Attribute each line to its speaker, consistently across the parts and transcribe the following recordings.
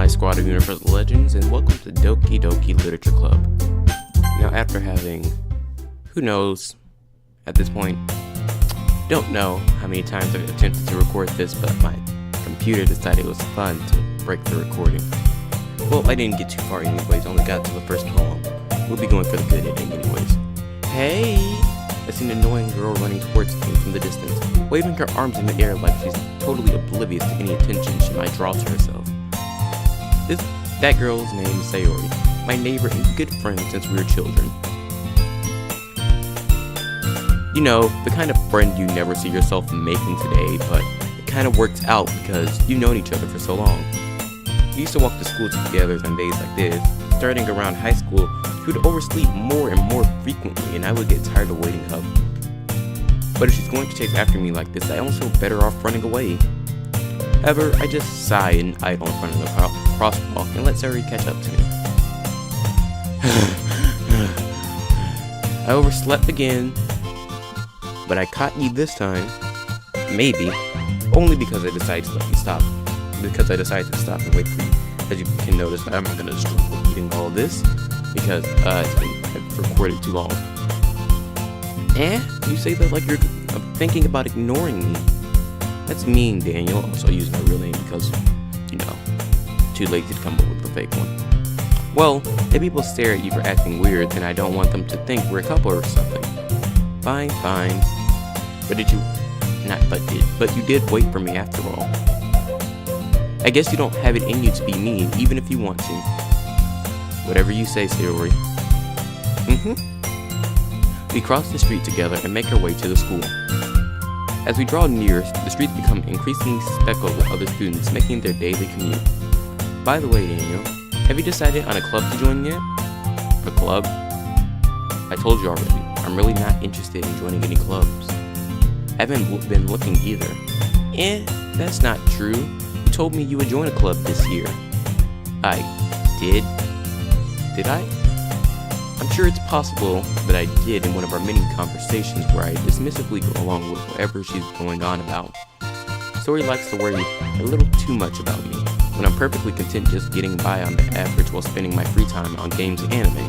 Speaker 1: my squad of Universal Legends, and welcome to Doki Doki Literature Club. Now, after having, who knows, at this point, don't know how many times I've attempted to record this, but my computer decided it was fun to break the recording. Well, I didn't get too far anyways, only got to the first poem. We'll be going for the good ending anyways. Hey! I see an annoying girl running towards me from the distance, waving her arms in the air like she's totally oblivious to any attention she might draw to herself. That girl's name is Sayori, my neighbor and good friend since we were children. You know, the kind of friend you never see yourself making today, but it kind of works out because you've known each other for so long. We used to walk to school together on days like this. Starting around high school, she would oversleep more and more frequently, and I would get tired of waiting up. But if she's going to chase after me like this, I almost feel better off running away. However, I just sigh and idle in front of the crosswalk and let Sayori catch up to me. I overslept again, but I caught you this time. Maybe. Only because I decided to let you stop. Because I decided to stop and wait for you. As you can notice, I'm not gonna struggle eating all this because I've recorded too long. You say that like you're thinking about ignoring me. That's mean, Daniel. Also, I use my real name because, you know, too lazy to come up with a fake one. Well, if people stare at you for acting weird, then I don't want them to think we're a couple or something. Fine. But you did wait for me after all. I guess you don't have it in you to be mean, even if you want to. Whatever you say, Sayori. We cross the street together and make our way to the school. As we draw near, the streets become increasingly speckled with other students making their daily commute. By the way, Daniel, have you decided on a club to join yet? A club? I told you already, I'm really not interested in joining any clubs. I haven't been looking either. That's not true. You told me you would join a club this year. I did? Did I? I'm sure it's possible that I did in one of our many conversations where I dismissively go along with whatever she's going on about. Sayori likes to worry a little too much about me, when I'm perfectly content just getting by on the average while spending my free time on games and anime.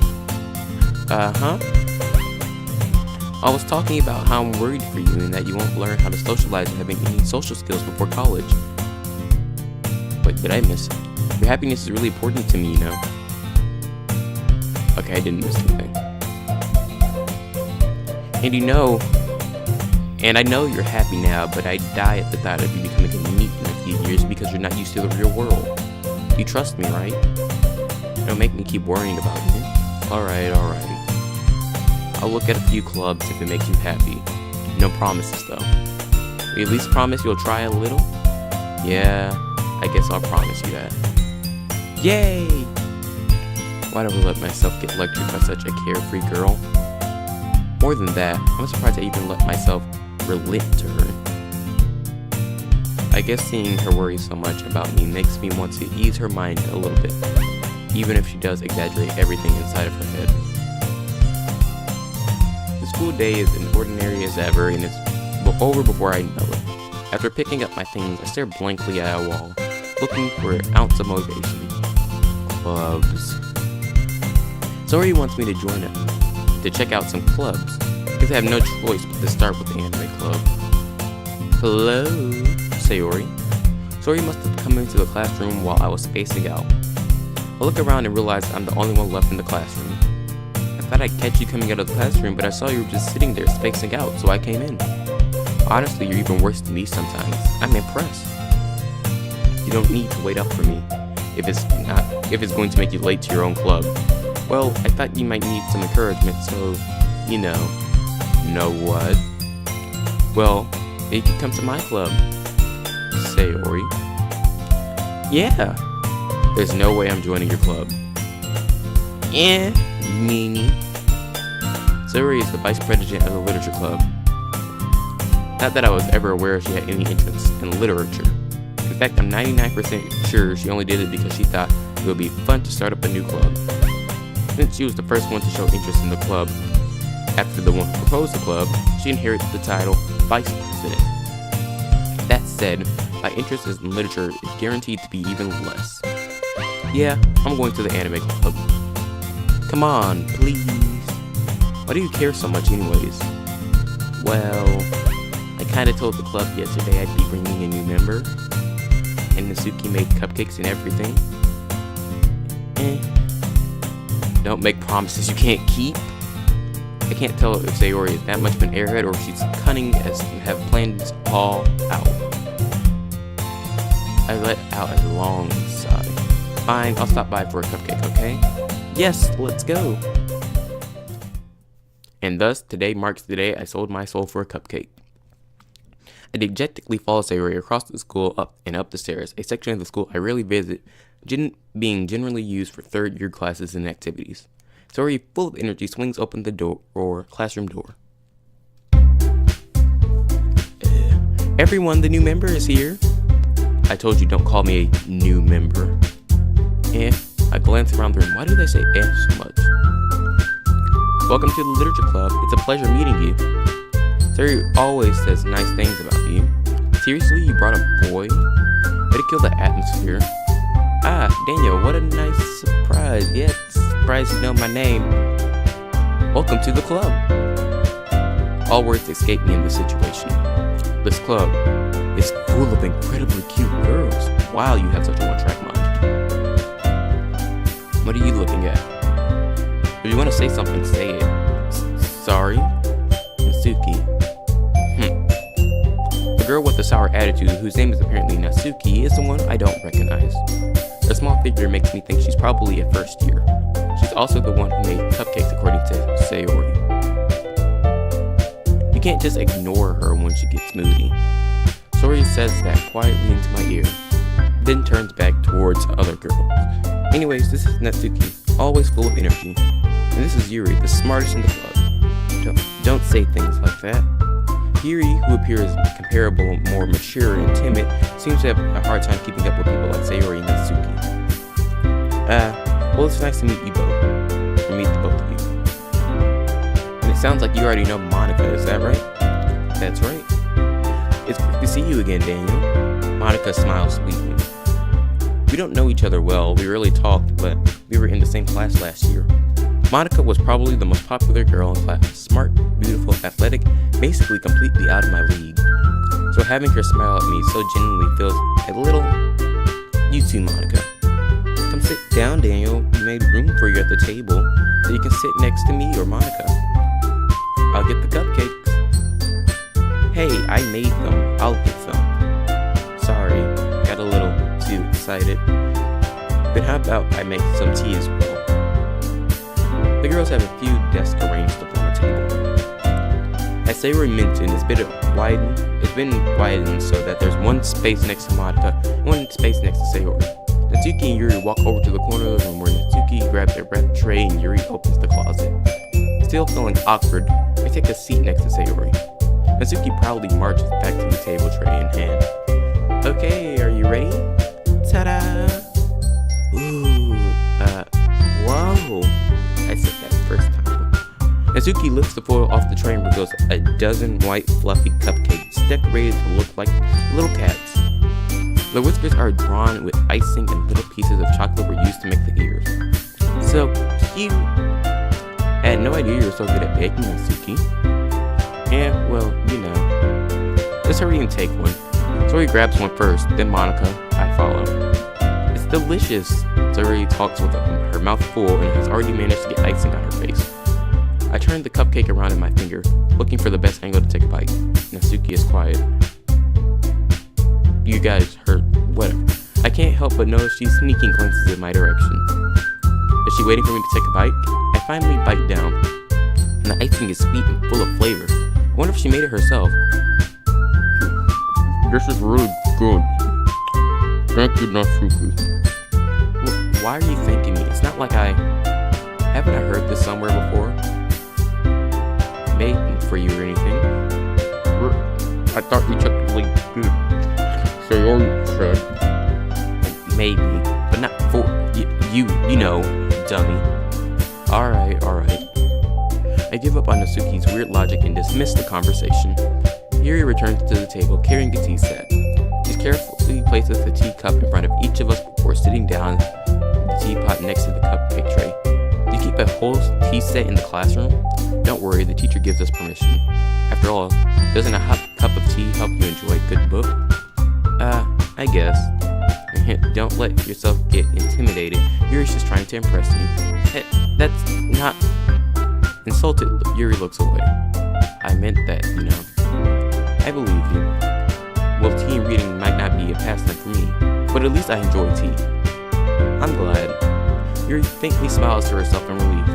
Speaker 1: I was talking about how I'm worried for you and that you won't learn how to socialize and having any social skills before college. Wait, did I miss it? Your happiness is really important to me, you know. Okay, I didn't miss anything. And I know you're happy now, but I die at the thought of you becoming a NEET in a few years because you're not used to the real world. You trust me, right? Don't make me keep worrying about you. Alright. I'll look at a few clubs if it makes you happy. No promises, though. Will you at least promise you'll try a little? Yeah, I guess I'll promise you that. Yay! Why'd I let myself get lectured by such a carefree girl? More than that, I'm surprised I even let myself relate to her. I guess seeing her worry so much about me makes me want to ease her mind a little bit, even if she does exaggerate everything inside of her head. The school day is as ordinary as ever, and it's over before I know it. After picking up my things, I stare blankly at a wall, looking for an ounce of motivation. Clubs. Sayori wants me to join it, to check out some clubs, because I have no choice but to start with the anime club. Hello, Sayori. Sayori must have come into the classroom while I was spacing out. I look around and realize I'm the only one left in the classroom. I thought I'd catch you coming out of the classroom, but I saw you were just sitting there spacing out, so I came in. Honestly, you're even worse than me sometimes. I'm impressed. You don't need to wait up for me if it's going to make you late to your own club. Well, I thought you might need some encouragement, so, you know. Know what? Well, maybe you could come to my club, Sayori. Yeah. There's no way I'm joining your club. Meanie. Sayori is the vice president of the literature club. Not that I was ever aware she had any interest in literature. In fact, I'm 99% sure she only did it because she thought it would be fun to start up a new club. Since she was the first one to show interest in the club, after the one who proposed the club, she inherited the title Vice President. That said, my interest in literature is guaranteed to be even less. Yeah, I'm going to the anime club. Come on, please. Why do you care so much anyways? Well, I kinda told the club yesterday I'd be bringing a new member. And Natsuki made cupcakes and everything. Don't make promises you can't keep. I can't tell if Sayori is that much of an airhead or if she's cunning as to have planned this all out. I let out a long sigh. Fine, I'll stop by for a cupcake, okay? Yes, let's go! And thus, today marks the day I sold my soul for a cupcake. I dejectedly follow Sayori across the school up the stairs, a section of the school I rarely visit, being generally used for third-year classes and activities. Sayori, full of energy, swings open the classroom door. Everyone, the new member is here. I told you don't call me a new member. I glance around the room. Why do they say so much? Welcome to the Literature Club. It's a pleasure meeting you. Sayori always says nice things about you. Seriously, you brought a boy? Way to kill the atmosphere. Ah, Daniel, what a nice surprise. Yeah, surprised you know my name. Welcome to the club. All words escape me in this situation. This club is full of incredibly cute girls. Wow, you have such a one-track mind. What are you looking at? If you want to say something, say it. Sorry? Natsuki. The girl with the sour attitude, whose name is apparently Natsuki, is the one I don't recognize. Her small figure makes me think she's probably a first year. She's also the one who made cupcakes according to Sayori. You can't just ignore her when she gets moody. Sayori says that quietly into my ear, then turns back towards other girls. Anyways, this is Natsuki, always full of energy. And this is Yuri, the smartest in the club. Don't say things like that. Yuri, who appears comparable, more mature and timid, seems to have a hard time keeping up with people like Sayori and Natsuki. Well, it's nice to meet you both. Or meet the both of you. And it sounds like you already know Monica, is that right? That's right. It's great to see you again, Daniel. Monica smiles sweetly. We don't know each other well, we rarely talked, but we were in the same class last year. Monica was probably the most popular girl in class. Smart, beautiful, athletic, basically completely out of my league. So having her smile at me so genuinely feels a little... You too, Monica. Come sit down, Daniel. We made room for you at the table, so you can sit next to me or Monica. I'll get the cupcakes. Hey, I made them. I'll get some. Sorry, got a little too excited. Then how about I make some tea as well? The girls have a few desks arranged to form a table. As Sayori mentioned, it's been widened so that there's one space next to Monica and one space next to Sayori. Natsuki and Yuri walk over to the corner of the room where Natsuki grabs their breath tray and Yuri opens the closet. Still feeling awkward, they take a seat next to Sayori. Natsuki proudly marches back to the table tray in hand. Okay, are you ready? Ta-da! Ooh, whoa! I said that first time. Natsuki lifts the foil off the tray and reveals a dozen white, fluffy cupcakes decorated to look like little cats. The whiskers are drawn with icing and little pieces of chocolate were used to make the ears. So cute! I had no idea you were so good at baking, Natsuki. Yeah, well, you know. Just hurry and take one. Sayori grabs one first, then Monica. I follow. It's delicious! Sayori talks with her mouth full and has already managed to get icing on her face. I turn the cupcake around in my finger, looking for the best angle to take a bite. Natsuki is quiet. You guys heard, whatever. I can't help but notice she's sneaking glances in my direction. Is she waiting for me to take a bite? I finally bite down, and the icing is sweet and full of flavor. I wonder if she made it herself. This is really good. Thank you, Natsuki. Why are you thanking me? It's not like haven't I heard this somewhere before? Made for you or anything? I thought you took really good. Sayori said. Maybe, but not for you know, dummy. Alright. I give up on Natsuki's weird logic and dismiss the conversation. Yuri returns to the table carrying the tea set. She carefully places the teacup in front of each of us before sitting down, the teapot next to the cupcake tray. Do you keep a whole tea set in the classroom? Don't worry, the teacher gives us permission. After all, doesn't a hot cup of tea help you enjoy a good book? I guess. Don't let yourself get intimidated. Yuri's just trying to impress you. That's not... Insulted, Yuri looks away. I meant that, you know. I believe you. Well, tea reading might not be a pastime for me, but at least I enjoy tea. I'm glad. Yuri faintly smiles to herself in relief.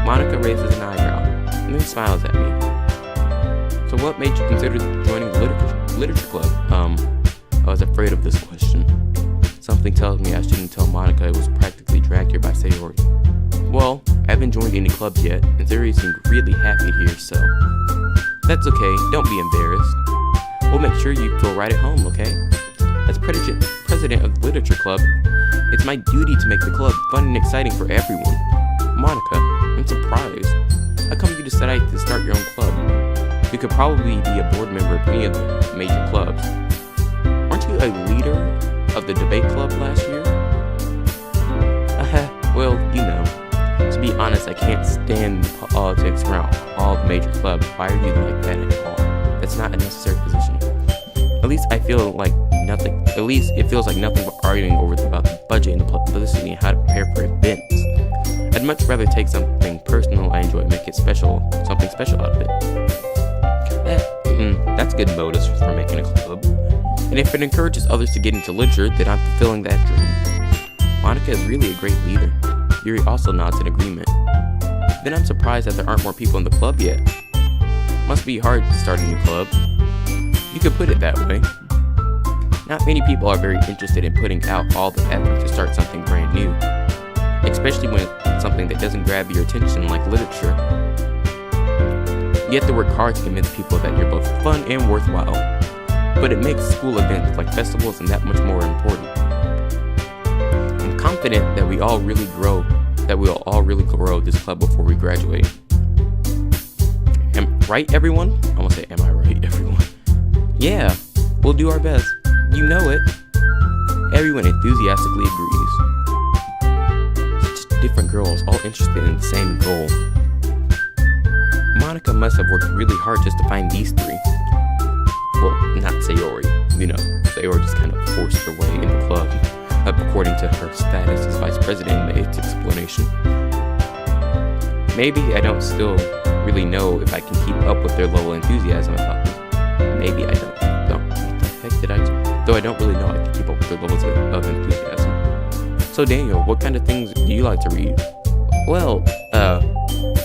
Speaker 1: Monica raises an eyebrow, and then smiles at me. So what made you consider joining the literature club? I was afraid of this question. Something tells me I shouldn't tell Monica it was practically dragged here by Sayori. Well, I haven't joined any clubs yet, and Sayori seemed really happy here, so... That's okay, don't be embarrassed. We'll make sure you feel right at home, okay? As president of the literature club, it's my duty to make the club fun and exciting for everyone. Monica, I'm surprised. How come you decided to start your own club? You could probably be a board member of any of the major clubs. Aren't you a leader of the debate club last year? Well, you know. To be honest, I can't stand politics around all the major clubs. Why are you like that at all? That's not a necessary position. At least it feels like nothing but arguing about the budget and the publicity and how to prepare for events. I'd much rather take something personal I enjoy and make it special, something special out of it. That's good motives for making a club. And if it encourages others to get into literature, then I'm fulfilling that dream. Monica is really a great leader. Yuri also nods in agreement. Then I'm surprised that there aren't more people in the club yet. Must be hard to start a new club. You could put it that way. Not many people are very interested in putting out all the effort to start something brand new, especially when it's something that doesn't grab your attention like literature. You have to work hard to convince people that you're both fun and worthwhile, but it makes school events like festivals and that much more important. I'm confident that we will all really grow this club before we graduate. Right, everyone? I want to say, am I right, everyone? Yeah, we'll do our best. You know it. Everyone enthusiastically agrees. Just different girls, all interested in the same goal. Monica must have worked really hard just to find these three. Well, not Sayori. You know, Sayori just kind of forced her way in the club, according to her status as vice president in the explanation. Maybe I don't still really know if I can keep up with their level of enthusiasm about me. Maybe I don't. What the heck did I do? Though I don't really know I can keep up with their levels of enthusiasm. So Daniel, what kind of things do you like to read? Well,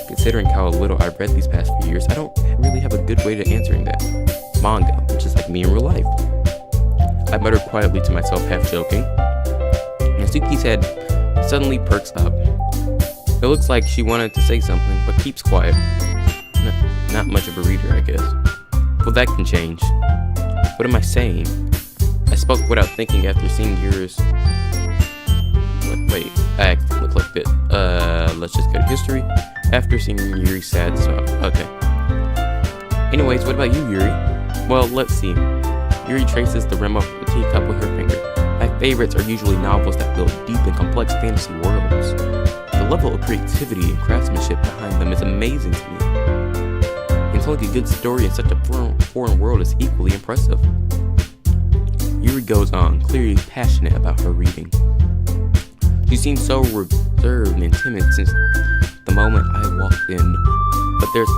Speaker 1: considering how little I've read these past few years, I don't really have a good way to answering that. Manga, which is like me in real life. I muttered quietly to myself, half joking. And Suki's head suddenly perks up. It looks like she wanted to say something, but keeps quiet. Not much of a reader, I guess. Well, that can change. What am I saying? I spoke without thinking after seeing yours. Wait, I accidentally clicked it. Let's just go to history. After seeing Yuri's sad song. Okay. Anyways, what about you, Yuri? Well, let's see. Yuri traces the rim of the teacup with her finger. My favorites are usually novels that build deep and complex fantasy worlds. The level of creativity and craftsmanship behind them is amazing to me. And telling a good story in such a foreign world is equally impressive. Yuri goes on, clearly passionate about her reading. She seems so reserved and timid since the moment I walked in. But there's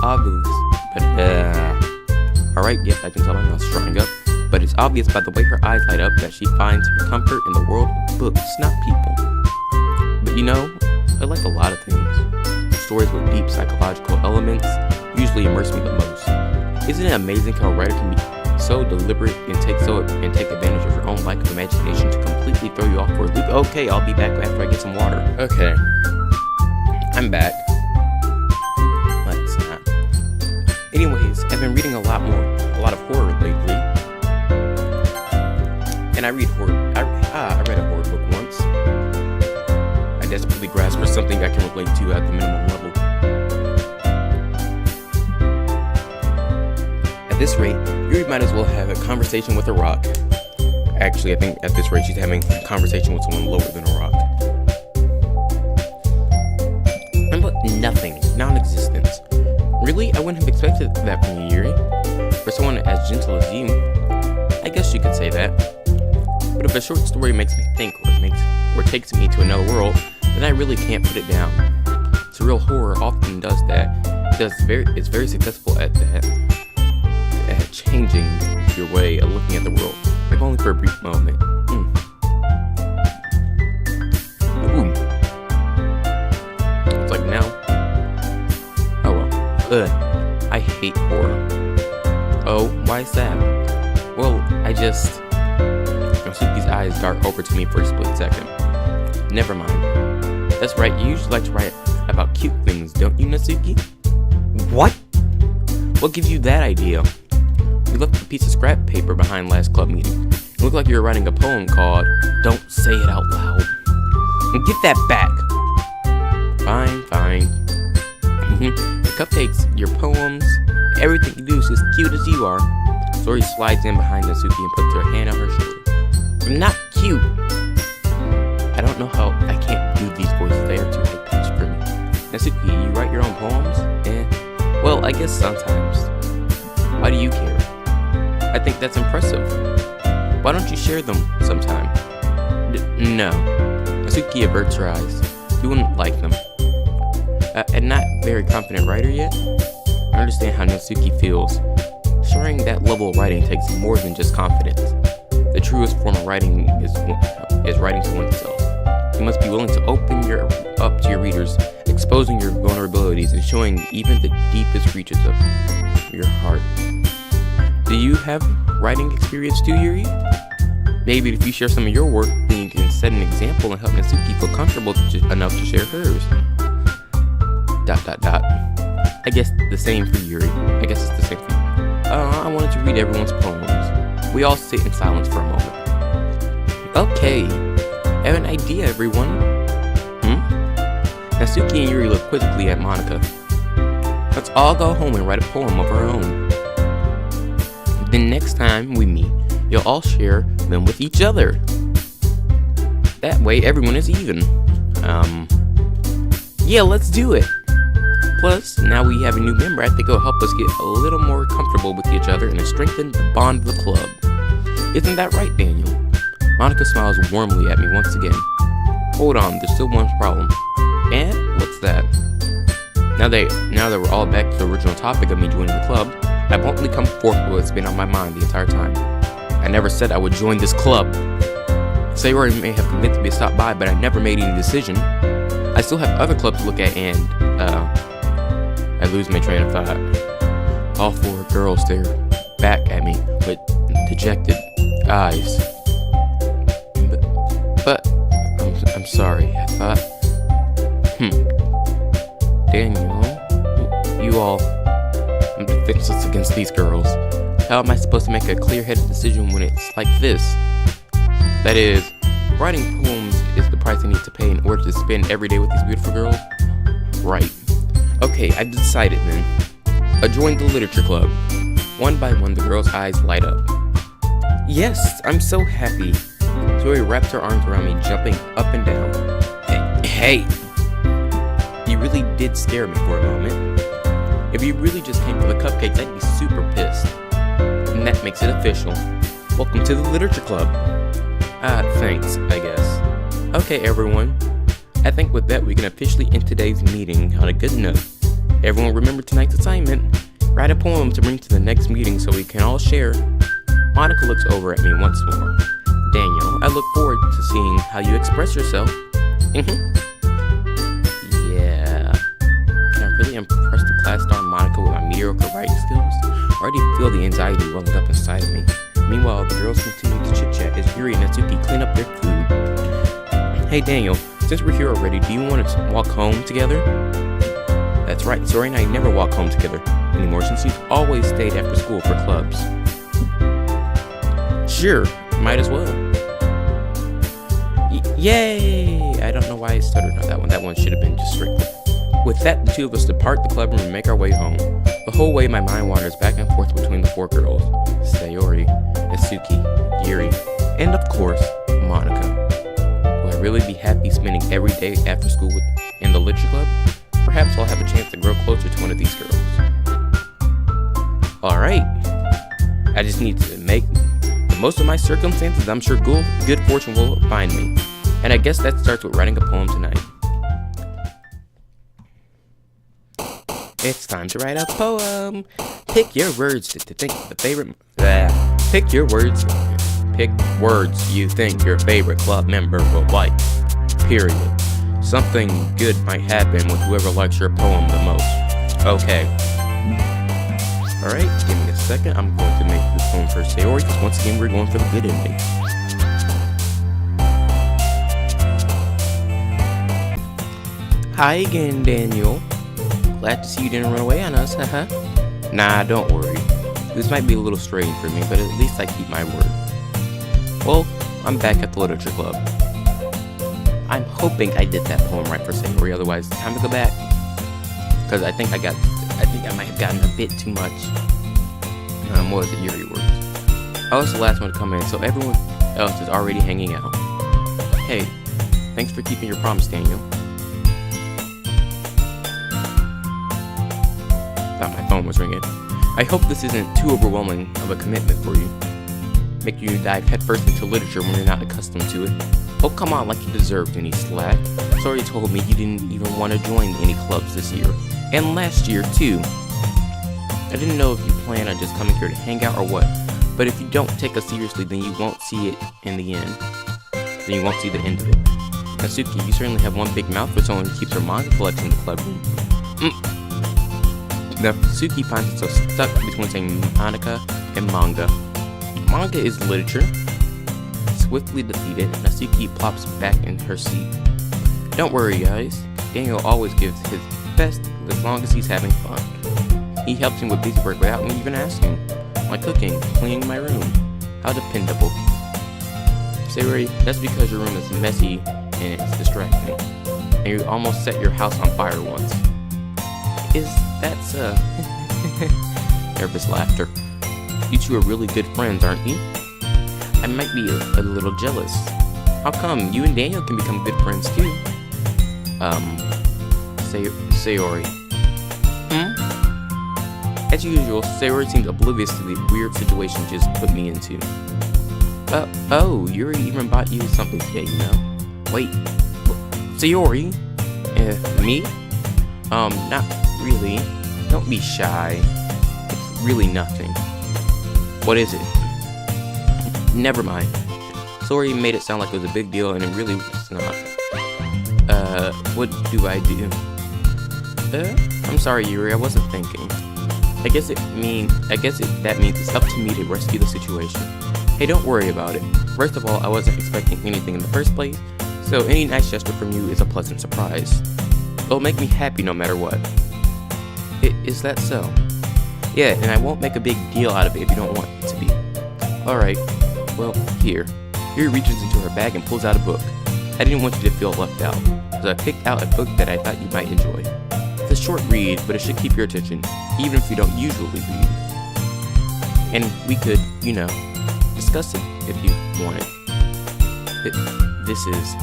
Speaker 1: Alright, yes, I can tell my mouth's drying up. But it's obvious by the way her eyes light up that she finds her comfort in the world of books, not people. But you know, I like a lot of things. Stories with deep psychological elements usually immerse me the most. Isn't it amazing how a writer can be so deliberate and take advantage of her own lack of imagination to completely throw you off for a loop? Okay, I'll be back after I get some water. Okay, I'm back. Let's not. Anyways, I've been reading a lot of horror lately. And I read horror. I read a horror book once. I desperately grasp for something I can relate to at the minimum level. At this rate, Yuri might as well have a conversation with a rock. Actually, I think at this rate she's having a conversation with someone lower than a rock. nothing, non-existent. Really? I wouldn't have expected that from you, Yuri. For someone as gentle as you, I guess you could say that. But if a short story makes me think or takes me to another world, then I really can't put it down. Surreal horror often does that. It's very successful at that. At changing your way of looking at the world, if only for a brief moment. It's like now. Oh well. I hate horror. Oh, why is that? Well, Natsuki's eyes dart over to me for a split second. Never mind. That's right, you usually like to write about cute things, don't you, Natsuki? What? What gives you that idea? You left a piece of scrap paper behind last club meeting. It looked like you were writing a poem called Don't Say It Out Loud. And get that back! Fine. The cupcakes, your poems, everything you do is as cute as you are. Sayori slides in behind Natsuki and puts her hand on her shoulder. I'm not cute! I don't know how I can't do these voices, they are too high pitched for me. Natsuki, you write your own poems? Well, I guess sometimes. Why do you care? I think that's impressive. Why don't you share them sometime? No. Natsuki averts her eyes. You wouldn't like them. I'm not a very confident writer yet. I understand how Natsuki feels. Sharing that level of writing takes more than just confidence. The truest form of writing is writing to oneself. You must be willing to open up to your readers, exposing your vulnerabilities and showing even the deepest reaches of your heart. Do you have writing experience too, Yuri? Maybe if you share some of your work, then you can set an example and help Natsuki feel comfortable enough to share hers. ... I guess the same for Yuri. I guess it's the same for you. I wanted to read everyone's poems. We all sit in silence for a moment. Okay. I have an idea, everyone. Natsuki and Yuri look quizzically at Monika. Let's all go home and write a poem of our own. Then next time we meet, you'll all share them with each other. That way everyone is even. Yeah, let's do it. Plus, now we have a new member, I think it'll help us get a little more comfortable with each other and strengthen the bond of the club. Isn't that right, Daniel? Monika smiles warmly at me once again. Hold on, there's still one problem. And what's that? Now that we're all back to the original topic of me joining the club, I bluntly come forth with what's been on my mind the entire time. I never said I would join this club. Sayori may have convinced me to stop by, but I never made any decision. I still have other clubs to look at and, I lose my train of thought. All four girls stare back at me with dejected eyes. But I'm sorry, I thought. Daniel, you all, I'm defenseless against these girls. How am I supposed to make a clear-headed decision when it's like this? That is, writing poems is the price I need to pay in order to spend every day with these beautiful girls? Right. Okay, I've decided then. Join the literature club. One by one, the girls' eyes light up. Yes, I'm so happy. Sayori wrapped her arms around me, jumping up and down. Hey! You really did scare me for a moment. If you really just came for the cupcakes, I'd be super pissed. And that makes it official. Welcome to the literature club. Thanks, I guess. Okay, everyone. I think with that, we can officially end today's meeting on a good note. Everyone remember tonight's assignment. Write a poem to bring to the next meeting so we can all share. Monika looks over at me once more. Daniel, I look forward to seeing how you express yourself. Yeah. Can I really impress the class star Monika with my mediocre writing skills? I already feel the anxiety welling up inside of me. Meanwhile, the girls continue to chit-chat as Yuri and Natsuki clean up their food. Hey Daniel, since we're here already, do you want to walk home together? That's right, Sayori and I never walk home together anymore since you've always stayed after school for clubs. Sure, might as well. Yay! I don't know why I stuttered on that one. That one should have been just straight. With that, the two of us depart the club room and make our way home. The whole way, my mind wanders back and forth between the four girls. Sayori, Natsuki, Yuri, and of course, Monika. Will I really be happy spending every day after school in the literature club? Perhaps just need to make the most of my circumstances. I'm sure good fortune will find me. And I guess that starts with writing a poem tonight. It's time to write a poem. Pick your words to think the favorite. Pick your words. Pick words you think your favorite club member will like. Period. Something good might happen with whoever likes your poem the most. Okay. Alright, give me a second. I'm going to make this poem for Sayori, because once again we're going for the good ending. Hi again, Daniel. Glad to see you didn't run away on us, haha. Nah, don't worry. This might be a little strange for me, but at least I keep my word. Well, I'm back at the literature club. I'm hoping I did that poem right for Sayori, otherwise it's time to go back. Because I think I might have gotten a bit too much. What was it, Yuri words? I was the last one to come in, so everyone else is already hanging out. Hey, thanks for keeping your promise, Daniel. Thought my phone was ringing. I hope this isn't too overwhelming of a commitment for you. Make you dive headfirst into literature when you're not accustomed to it. Oh, come on, like you deserved any slack. Sayori told me you didn't even want to join any clubs this year. And last year, too. I didn't know if you plan on just coming here to hang out or what. But if you don't take us seriously, then you won't see it in the end. Then you won't see the end of it. Natsuki, you certainly have one big mouth for someone who keeps her manga collection in the club room. Natsuki finds itself stuck between saying Monica and manga. Manga is literature. Swiftly defeated, Natsuki plops back in her seat. Don't worry, guys. Daniel always gives his best as long as he's having fun. He helps him with busy work without me even asking. Like cooking, cleaning my room. How dependable. Sayori, that's because your room is messy and it's distracting. And you almost set your house on fire once. That's nervous laughter. You two are really good friends, aren't you? I might be a little jealous. How come? You and Daniel can become good friends too. Sayori. As usual, Sayori seems oblivious to the weird situation you just put me into. Oh, Yuri even bought you something today, you know? Wait, Sayori? Me? Not really. Don't be shy. It's really nothing. What is it? Never mind. Sayori made it sound like it was a big deal, and it really was not. What do I do? I'm sorry, Yuri, I wasn't thinking. I guess that means it's up to me to rescue the situation. Hey, don't worry about it. First of all, I wasn't expecting anything in the first place, so any nice gesture from you is a pleasant surprise. It'll make me happy no matter what. Is that so? Yeah, and I won't make a big deal out of it if you don't want it to be. Alright, well, here. Yuri reaches into her bag and pulls out a book. I didn't want you to feel left out, so I picked out a book that I thought you might enjoy. It's a short read, but it should keep your attention, even if you don't usually read. And we could, discuss it if you wanted. This is...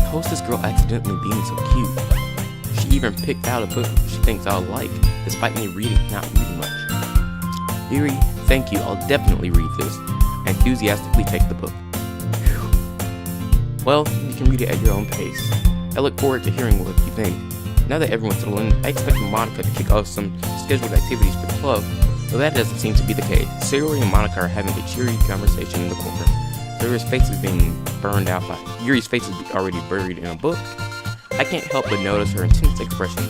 Speaker 1: How is this girl accidentally being so cute? She even picked out a book she thinks I'll like, despite me not reading much. Yuri, thank you, I'll definitely read this. I enthusiastically take the book. Whew. Well, you can read it at your own pace. I look forward to hearing what you think. Now that everyone's settled in, I expect Monica to kick off some scheduled activities for the club, though that doesn't seem to be the case. Sayori and Monica are having a cheery conversation in the corner. Yuri's face is already buried in a book. I can't help but notice her intense expression,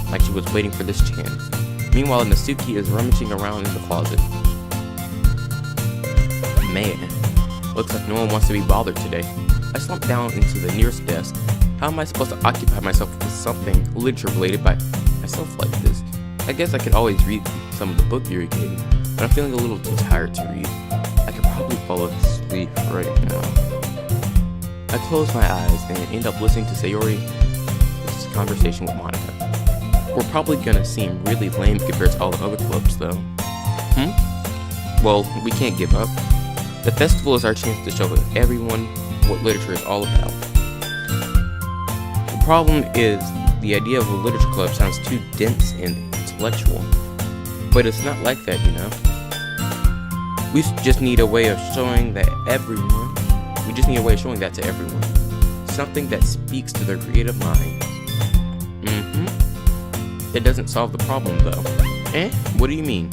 Speaker 1: like she was waiting for this chance. Meanwhile, Natsuki is rummaging around in the closet. Man, looks like no one wants to be bothered today. I slump down into the nearest desk. How am I supposed to occupy myself with something literature related by myself like this? I guess I could always read some of the book Yuri gave me, but I'm feeling a little too tired to read. I could probably fall asleep right now. I close my eyes and end up listening to Sayori's conversation with Monica. We're probably gonna seem really lame compared to all the other clubs, though. Well, we can't give up. The festival is our chance to show everyone what literature is all about. The problem is, the idea of a literature club sounds too dense and intellectual. But it's not like that, We just need a way of showing that everyone. We just need a way of showing that to everyone. Something that speaks to their creative minds. It doesn't solve the problem though. What do you mean?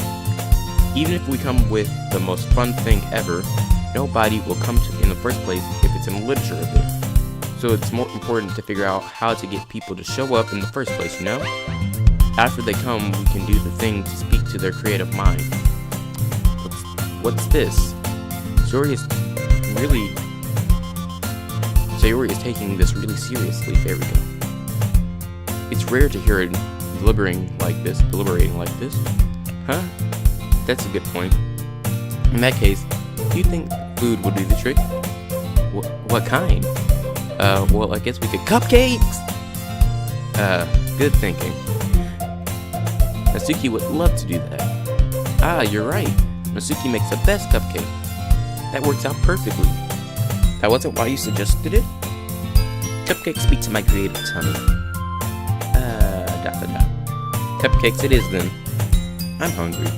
Speaker 1: Even if we come with the most fun thing ever, nobody will come to in the first place if it's in literature of it. So it's more important to figure out how to get people to show up in the first place, you know? After they come, we can do the thing to speak to their creative mind. What's this? Sayori is taking this really seriously. There we go. It's rare to hear it deliberating like this. Huh? That's a good point. In that case, do you think food would do the trick? What kind? Well, I guess we could cupcakes! Good thinking. Natsuki would love to do that. Ah, you're right. Natsuki makes the best cupcake. That works out perfectly. That wasn't why you suggested it? Cupcakes speak to my creative tummy. Cupcakes it is then. I'm hungry.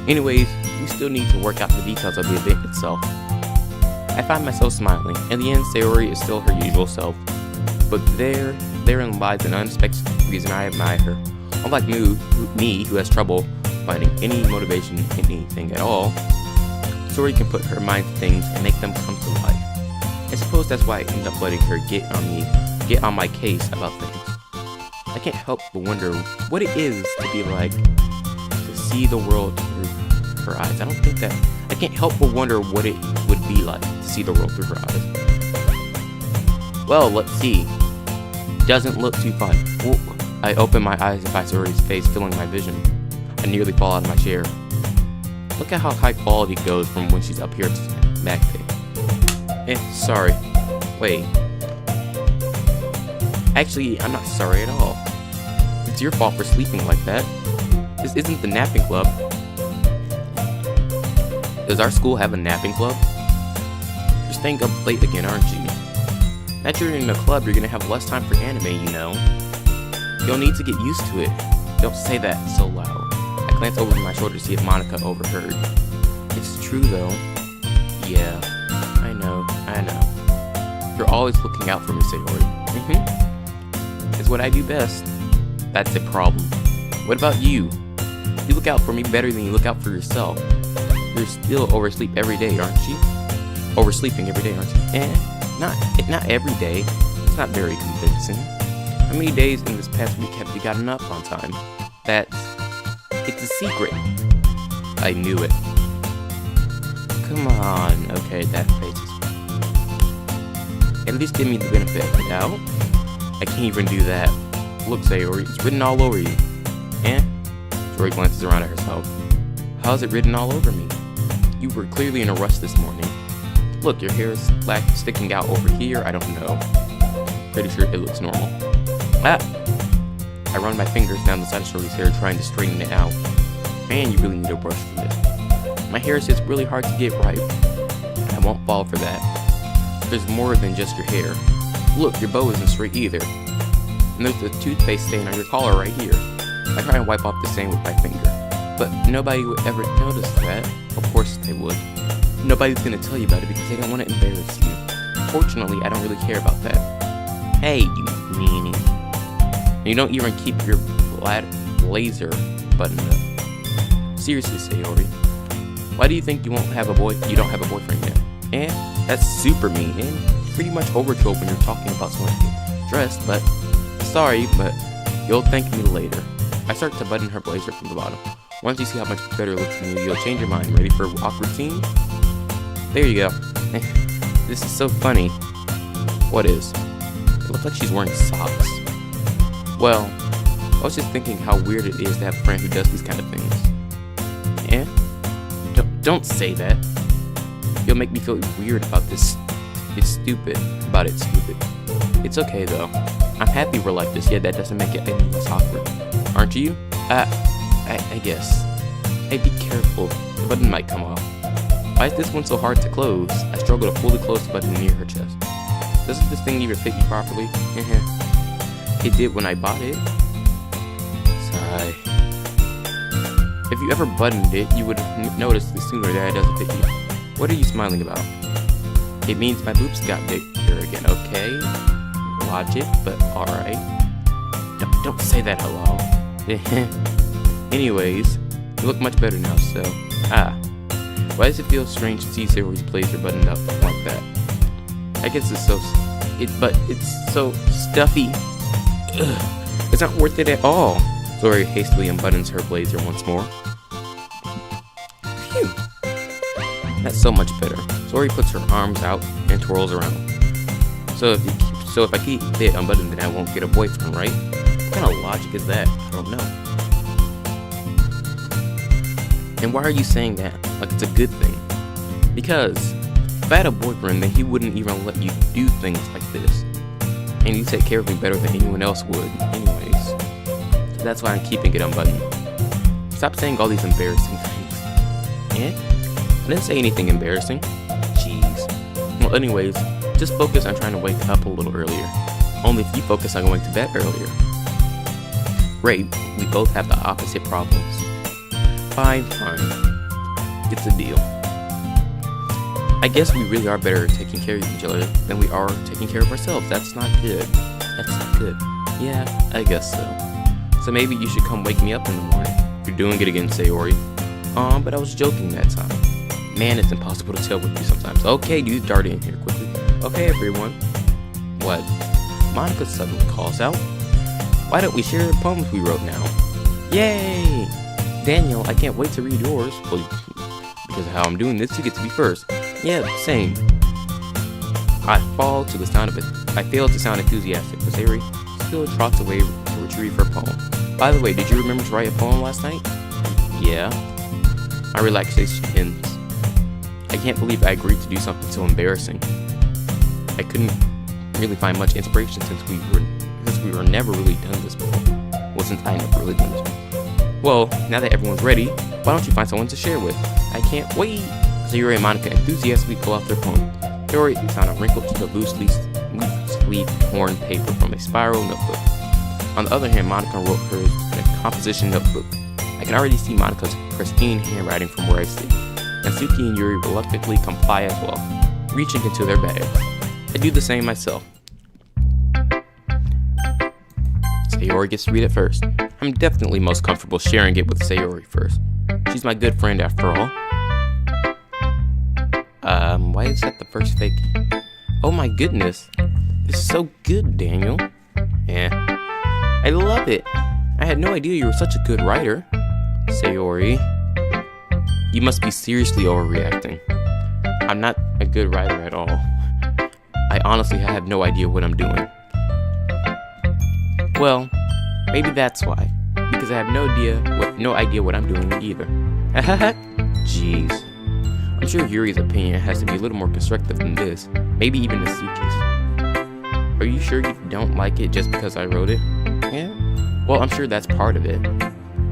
Speaker 1: Anyways, we still need to work out the details of the event itself. I find myself smiling. In the end, Sayori is still her usual self. But therein lies an unexpected reason I admire her. Unlike me, who has trouble finding any motivation in anything at all, Sayori can put her mind to things and make them come to life. I suppose that's why I end up letting her get on my case about things. I can't help but wonder what it is to be like, to see the world through her eyes. I can't help but wonder what it would be like to see the world through her eyes. Well, let's see. Doesn't look too fun. I open my eyes and find Sayori's face filling my vision. I nearly fall out of my chair. Look at how high quality it goes from when she's up here to back there. Sorry. Wait. Actually, I'm not sorry at all. It's your fault for sleeping like that. This isn't the napping club. Does our school have a napping club? You're staying up late again, aren't you? Now that you're in a club, you're gonna have less time for anime, you know. You'll need to get used to it. Don't say that so loud. I glance over my shoulder to see if Monica overheard. It's true though. Yeah, I know. You're always looking out for me, Sayori. It's what I do best. That's a problem. What about you? You look out for me better than you look out for yourself. You're still oversleep every day, aren't you? Oversleeping every day, aren't you? Not every day. It's not very convincing. How many days in this past week have you gotten up on time? It's a secret. I knew it. Come on. Okay, that face is... At least give me the benefit of the doubt. I can't even do that. Look, Sayori, it's written all over you. Sayori glances around at herself. How's it written all over me? You were clearly in a rush this morning. Look, your hair is sticking out over here. I don't know. Pretty sure it looks normal. I run my fingers down the side of Sayori's hair, trying to straighten it out. Man, you really need a brush for this. My hair is just really hard to get right. I won't fall for that. There's more than just your hair. Look, your bow isn't straight either. And there's a toothpaste stain on your collar right here. I try and wipe off the stain with my finger. But nobody would ever notice that. Of course they would. Nobody's gonna tell you about it because they don't want to embarrass you. Fortunately, I don't really care about that. Hey, you meanie. And you don't even keep your blazer buttoned up. Seriously, Sayori. Why do you think you don't have a boyfriend yet? That's super mean and pretty much overkill when you're talking about someone getting dressed, but sorry, but you'll thank me later. I start to button her blazer from the bottom. Once you see how much better it looks than you, you'll change your mind. Ready for an awkward scene? There you go. This is so funny. What is? It looks like she's wearing socks. Well, I was just thinking how weird it is to have a friend who does these kind of things. Don't say that. You'll make me feel weird about this. It's stupid. It's okay though. I'm happy we're like this, yet that doesn't make it any less awkward. Aren't you? I guess. Hey, be careful. The button might come off. Why is this one so hard to close? I struggle to fully close the button near her chest. Doesn't this thing even fit you properly? It did when I bought it. Sigh. If If you ever buttoned it, you would have noticed sooner that it doesn't fit you. What are you smiling about? It means my boobs got bigger again, okay? Logic, but alright. Don't say that out loud. Anyways, you look much better now, so... Why does it feel strange to see Sayori's blazer buttoned up like that? I guess it's so... But it's so stuffy. Ugh, it's not worth it at all. Sayori hastily unbuttons her blazer once more. Phew. That's so much better. Sayori puts her arms out and twirls around. So if I keep it unbuttoned, then I won't get a boyfriend, right? What kind of logic is that? I don't know. And why are you saying that? Like it's a good thing? Because if I had a boyfriend, then he wouldn't even let you do things like this. And you take care of me better than anyone else would, anyways. So that's why I'm keeping it unbuttoned. Stop saying all these embarrassing things. I didn't say anything embarrassing. Jeez. Well, anyways, just focus on trying to wake up a little earlier. Only if you focus on going to bed earlier. Great, we both have the opposite problems. Fine. It's a deal. I guess we really are better at taking care of each other than we are taking care of ourselves. That's not good. That's not good. Yeah, I guess so. So maybe you should come wake me up in the morning. You're doing it again, Sayori. But I was joking that time. Man, it's impossible to tell with you sometimes. Okay, dude, dart in here quickly. Okay, everyone. What? Monica suddenly calls out. Why don't we share the poems we wrote now? Yay! Daniel, I can't wait to read yours. Well, because of how I'm doing this, you get to be first. Yeah, same. I fail to sound enthusiastic, but Sayori still trots away to retrieve her poem. By the way, did you remember to write a poem last night? Yeah. My relaxation ends. I can't believe I agreed to do something so embarrassing. I couldn't really find much inspiration since we were never really done this before. Well, since I never really done this before. Well, now that everyone's ready, why don't you find someone to share with? I can't wait! Sayori and Monica enthusiastically pull out their poem. Sayori found a wrinkle to the loose leaf torn paper from a spiral notebook. On the other hand, Monica wrote hers in a composition notebook. I can already see Monica's pristine handwriting from where I sit. And Suki and Yuri reluctantly comply as well, reaching into their bags. I do the same myself. Sayori gets to read it first. I'm definitely most comfortable sharing it with Sayori first. She's my good friend after all. Why is that the first fake? Oh my goodness. This is so good, Daniel. Yeah. I love it. I had no idea you were such a good writer. Sayori. You must be seriously overreacting. I'm not a good writer at all. I honestly have no idea what I'm doing. Well, maybe that's why. Because I have no idea what I'm doing either. Jeez. I'm sure Yuri's opinion has to be a little more constructive than this. Maybe even Asuki's. Are you sure you don't like it just because I wrote it? Yeah? Well, I'm sure that's part of it.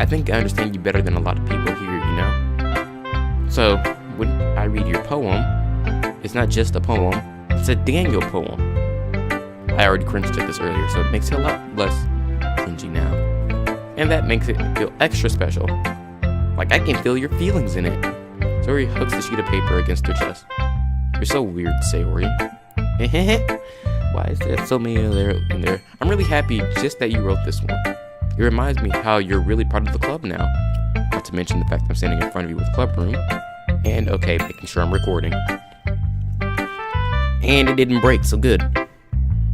Speaker 1: I think I understand you better than a lot of people here, you know? So, when I read your poem, it's not just a poem, it's a Daniel poem. I already cringed at this earlier, so it makes it a lot less cringy now. And that makes it feel extra special. Like I can feel your feelings in it. Sayori hugs the sheet of paper against her chest. You're so weird, Sayori. Why is there so many in there? I'm really happy just that you wrote this one. It reminds me how you're really part of the club now. Not to mention the fact that I'm standing in front of you with the club room. And okay, making sure I'm recording. And it didn't break, so good.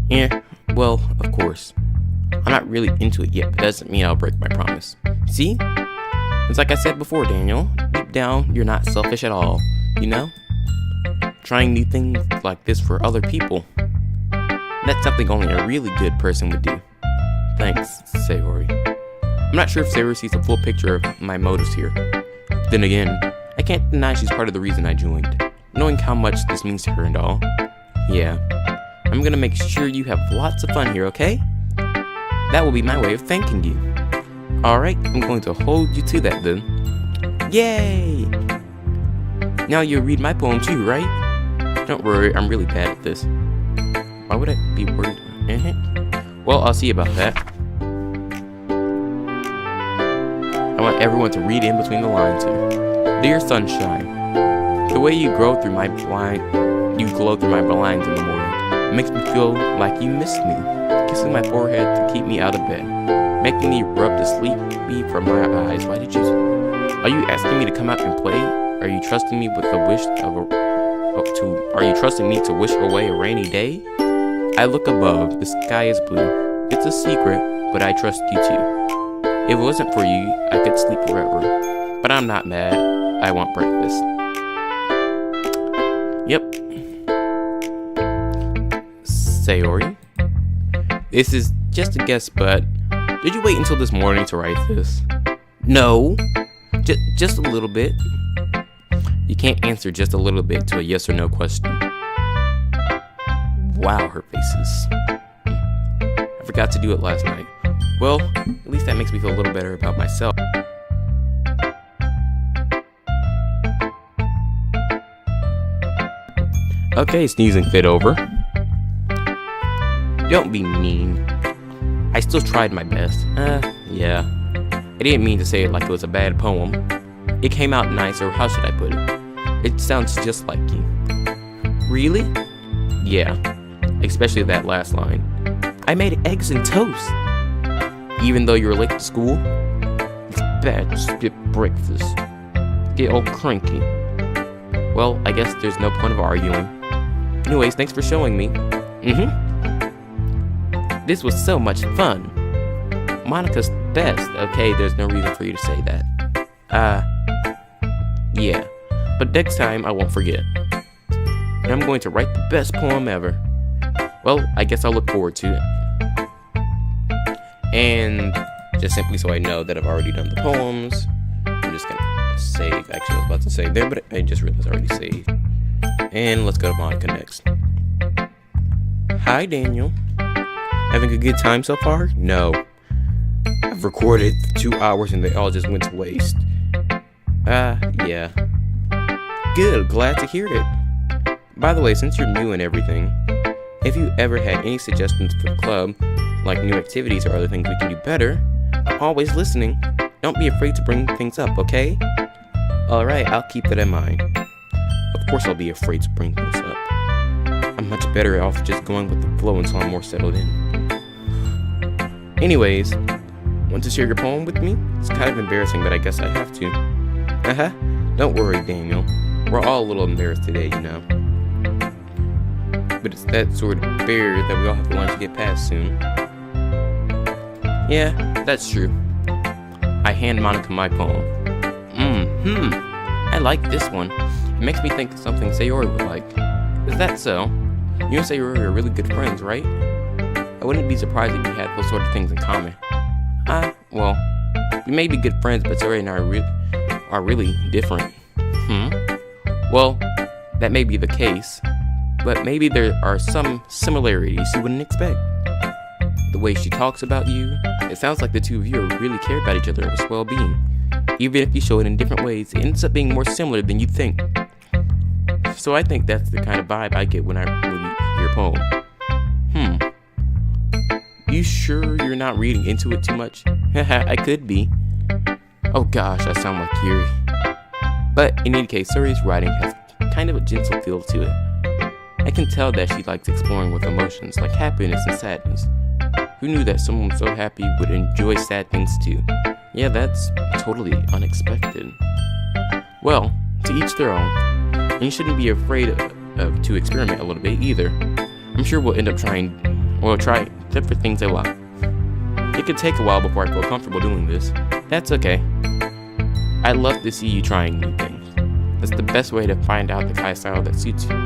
Speaker 1: Yeah, well, of course. I'm not really into it yet, but that doesn't mean I'll break my promise. See? It's like I said before, Daniel. Deep down, you're not selfish at all, you know? Trying new things like this for other people. That's something only a really good person would do. Thanks, Sayori. I'm not sure if Sayori sees the full picture of my motives here. Then again, I can't deny she's part of the reason I joined. Knowing how much this means to her and all. Yeah. I'm gonna make sure you have lots of fun here, okay? That will be my way of thanking you. Alright, I'm going to hold you to that then. Yay! Now you'll read my poem too, right? Don't worry, I'm really bad at this. Why would I be worried? Well, I'll see about that. I want everyone to read in between the lines here. Dear sunshine, the way you glow through my blinds in the morning. It makes me feel like you miss me. Kissing my forehead to keep me out of bed. Making me rub the sleepy from my eyes. Are you asking me to come out and play? Are you trusting me with the wish Are you trusting me to wish away a rainy day? I look above. The sky is blue. It's a secret, but I trust you too. If it wasn't for you, I could sleep forever. But I'm not mad. I want breakfast. Yep. Sayori? This is just a guess, but did you wait until this morning to write this? No. Just a little bit. You can't answer just a little bit to a yes or no question. Wow, her faces. I forgot to do it last night. Well, at least that makes me feel a little better about myself. Okay, sneezing fit over. Don't be mean. I still tried my best. Yeah. I didn't mean to say it like it was a bad poem. It came out nice, or how should I put it? It sounds just like you. Really? Yeah. Especially that last line. I made eggs and toast. Even though you were late to school? It's bad to skip breakfast. Get all cranky. Well, I guess there's no point of arguing. Anyways, thanks for showing me. This was so much fun. Monica's best. Okay, there's no reason for you to say that. Yeah. But next time, I won't forget. And I'm going to write the best poem ever. Well, I guess I'll look forward to it. And just simply so I know that I've already done the poems, I'm just gonna save. Actually, I was about to save there, but I just realized I already saved. And let's go to Monica next. Hi, Daniel. Having a good time so far? No. I've recorded 2 hours and they all just went to waste. Yeah. Good, glad to hear it. By the way, since you're new and everything, if you ever had any suggestions for the club, like new activities or other things we can do better, I'm always listening. Don't be afraid to bring things up, okay? Alright, I'll keep that in mind. Of course I'll be afraid to bring things up. I'm much better off just going with the flow until I'm more settled in. Anyways, want to share your poem with me? It's kind of embarrassing, but I guess I have to. Don't worry, Daniel. We're all a little embarrassed today, you know. But it's that sort of barrier that we all have to learn to get past soon. Yeah, that's true. I hand Monica my poem. I like this one. It makes me think of something Sayori would like. Is that so? You and Sayori are really good friends, right? I wouldn't be surprised if you had those sort of things in common. Well, we may be good friends, but Sayori and I are really different. Well, that may be the case, but maybe there are some similarities you wouldn't expect. The way she talks about you, it sounds like the two of you really care about each other's well-being. Even if you show it in different ways, it ends up being more similar than you think. So I think that's the kind of vibe I get when I read your poem. You sure you're not reading into it too much? I could be. Oh gosh, I sound like Yuri. But in any case, Sayori's writing has kind of a gentle feel to it. I can tell that she likes exploring with emotions like happiness and sadness. Who knew that someone so happy would enjoy sad things too? Yeah, that's totally unexpected. Well, to each their own. And you shouldn't be afraid to experiment a little bit either. I'm sure we'll end up try different things a while. It could take a while before I feel comfortable doing this. That's okay. I love to see you trying new things. That's the best way to find out the kind of style that suits you.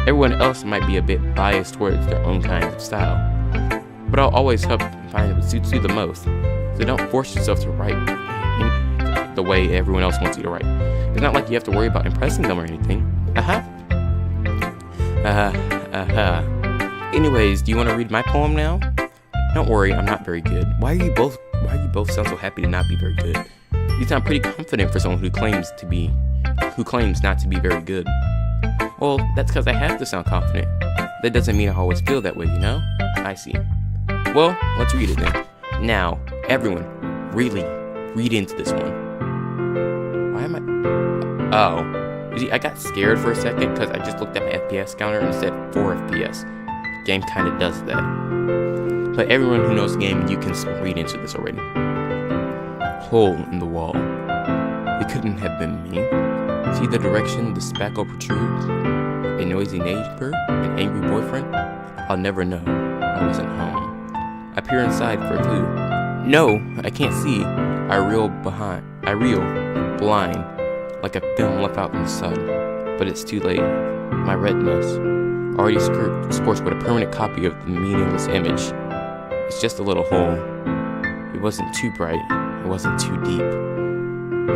Speaker 1: Everyone else might be a bit biased towards their own kinds of style, but I'll always help find what suits you the most. So don't force yourself to write in the way everyone else wants you to write. It's not like you have to worry about impressing them or anything. Anyways, do you want to read my poem now? Don't worry, I'm not very good. Why you both sound so happy to not be very good? You sound pretty confident for someone who claims not to be very good. Well, that's because I have to sound confident. That doesn't mean I always feel that way, you know? I see. Well, let's read it then. Now, everyone, really, read into this one. Why am I... Oh. You see, I got scared for a second because I just looked at my FPS counter and it said 4 FPS. The game kind of does that. But everyone who knows the game, you can read into this already. Hole in the wall. It couldn't have been me. See the direction the spackle protrudes? A noisy neighbor? An angry boyfriend? I'll never know. I wasn't home. I peer inside for a clue. No, I can't see. I reel blind, like a film left out in the sun. But it's too late. My retinas, already scorched with a permanent copy of the meaningless image. It's just a little hole. It wasn't too bright. It wasn't too deep.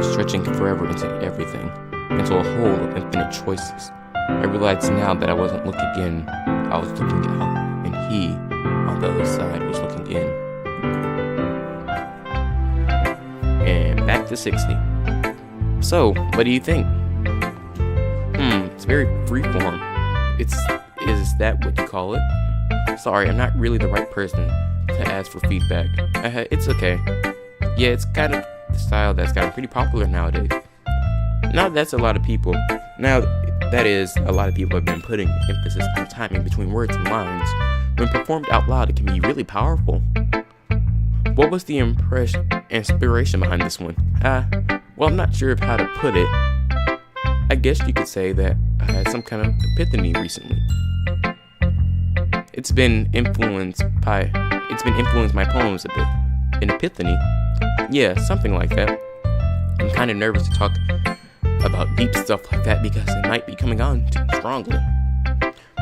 Speaker 1: Stretching forever into everything. Into a hole of infinite choices. I realized now that I wasn't looking in. I was looking out. And he, on the other side, was looking in. And back to 60. So, what do you think? It's very freeform. Is that what you call it? Sorry, I'm not really the right person to ask for feedback. It's okay. Yeah, it's kind of the style that's gotten pretty popular nowadays. Now that's a lot of people. Now, that is, a lot of people have been putting emphasis on timing between words and lines. When performed out loud, it can be really powerful. What was the inspiration behind this one? Well, I'm not sure of how to put it. I guess you could say that I had some kind of epiphany recently. It's been influenced my poems a bit. An epiphany? Yeah, something like that. I'm kind of nervous to talk about deep stuff like that because it might be coming on too strongly.